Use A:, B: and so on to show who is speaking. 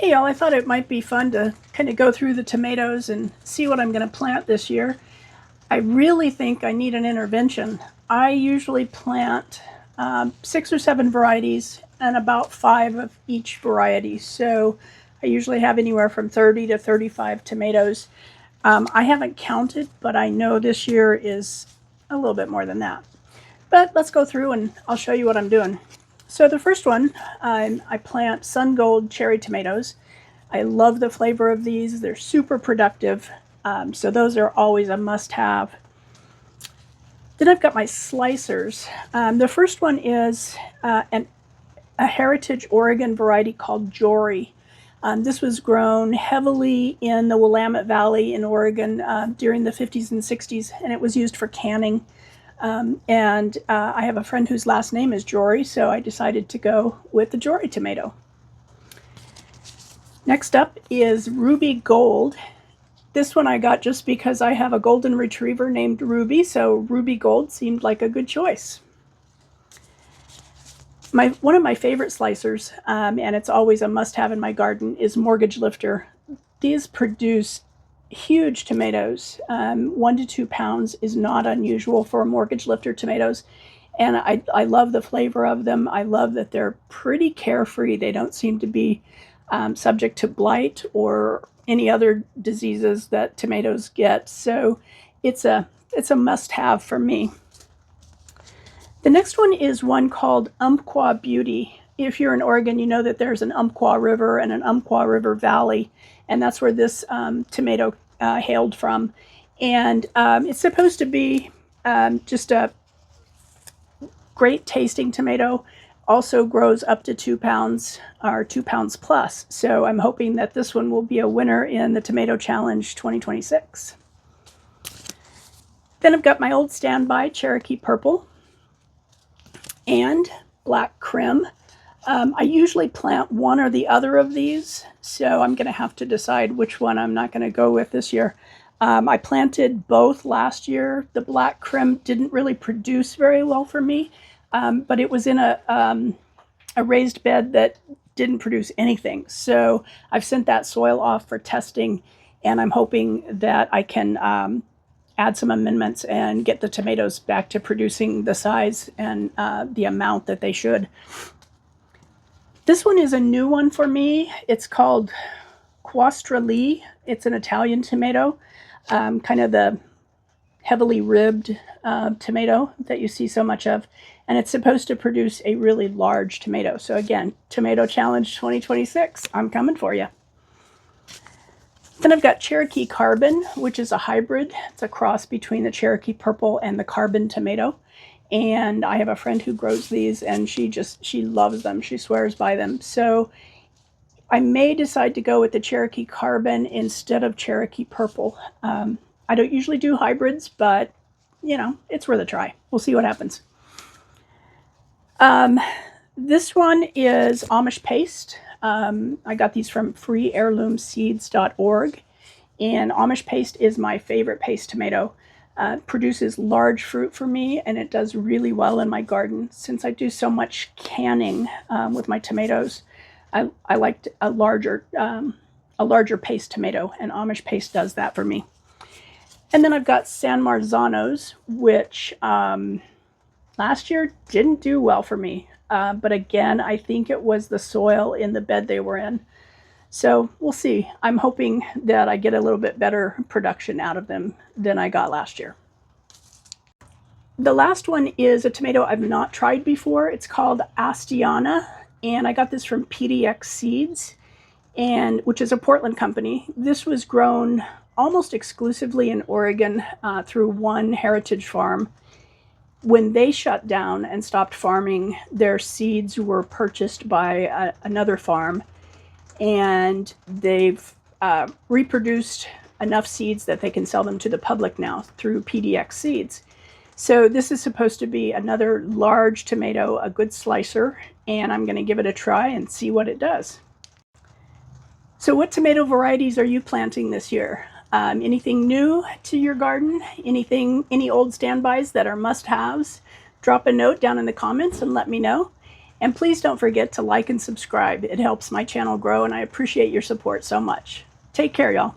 A: Hey y'all, I thought it might be fun to kind of go through the tomatoes and see what I'm going to plant this year. I really think I need an intervention. I usually plant 6 or 7 varieties and about 5 of each variety. So I usually have anywhere from 30 to 35 tomatoes. I haven't counted, but I know this year is a little bit more than that. But let's go through and I'll show you what I'm doing. So the first one, I plant Sun Gold cherry tomatoes. I love the flavor of these. They're super productive. So those are always a must-have. Then I've got my slicers. The first one is a heritage Oregon variety called Jory. This was grown heavily in the Willamette Valley in Oregon during the 50s and 60s, and it was used for canning. I have a friend whose last name is Jory, so I decided to go with the Jory tomato. Next up is Ruby Gold. This one I got just because I have a golden retriever named Ruby, so Ruby Gold seemed like a good choice. One of my favorite slicers, and it's always a must-have in my garden, is Mortgage Lifter. These produce huge tomatoes. 1 to 2 pounds is not unusual for Mortgage Lifter tomatoes, and I love the flavor of them. I love that they're pretty carefree. They don't seem to be subject to blight or any other diseases that tomatoes get. So it's a must-have for me. The next one is one called Umpqua Beauty. If you're in Oregon, you know that there's an Umpqua River and an Umpqua River Valley, and that's where this tomato hailed from. And it's supposed to be just a great tasting tomato. Also grows up to 2 pounds or 2 pounds plus. So I'm hoping that this one will be a winner in the Tomato Challenge 2026. Then I've got my old standby Cherokee Purple and Black Crim. I usually plant one or the other of these, so I'm going to have to decide which one I'm not going to go with this year. I planted both last year. The Black Crim didn't really produce very well for me. But it was in a raised bed that didn't produce anything. So I've sent that soil off for testing, and I'm hoping that I can add some amendments and get the tomatoes back to producing the size and the amount that they should. This one is a new one for me. It's called Quastrali. It's an Italian tomato, kind of the heavily ribbed tomato that you see so much of, and it's supposed to produce a really large tomato. So again, Tomato Challenge 2026, I'm coming for you. Then I've got Cherokee Carbon, which is a hybrid. It's a cross between the Cherokee Purple and the Carbon tomato, and I have a friend who grows these, and she loves them. She swears by them. So I may decide to go with the Cherokee Carbon instead of Cherokee Purple. I don't usually do hybrids, but, you know, it's worth a try. We'll see what happens. This one is Amish Paste. I got these from freeheirloomseeds.org, and Amish Paste is my favorite paste tomato. Produces large fruit for me, and it does really well in my garden. Since I do so much canning with my tomatoes, I liked a larger paste tomato, and Amish Paste does that for me. And then I've got San Marzanos, which last year didn't do well for me. But again, I think it was the soil in the bed they were in. So we'll see. I'm hoping that I get a little bit better production out of them than I got last year. The last one is a tomato I've not tried before. It's called Astiana, and I got this from PDX Seeds, which is a Portland company. This was grown almost exclusively in Oregon through one heritage farm. When they shut down and stopped farming, their seeds were purchased by another farm, and they've reproduced enough seeds that they can sell them to the public now through PDX Seeds. So this is supposed to be another large tomato, a good slicer, and I'm going to give it a try and see what it does. So what tomato varieties are you planting this year? Anything new to your garden? Any old standbys that are must-haves? Drop a note down in the comments and let me know. And please don't forget to like and subscribe. It helps my channel grow, and I appreciate your support so much. Take care, y'all.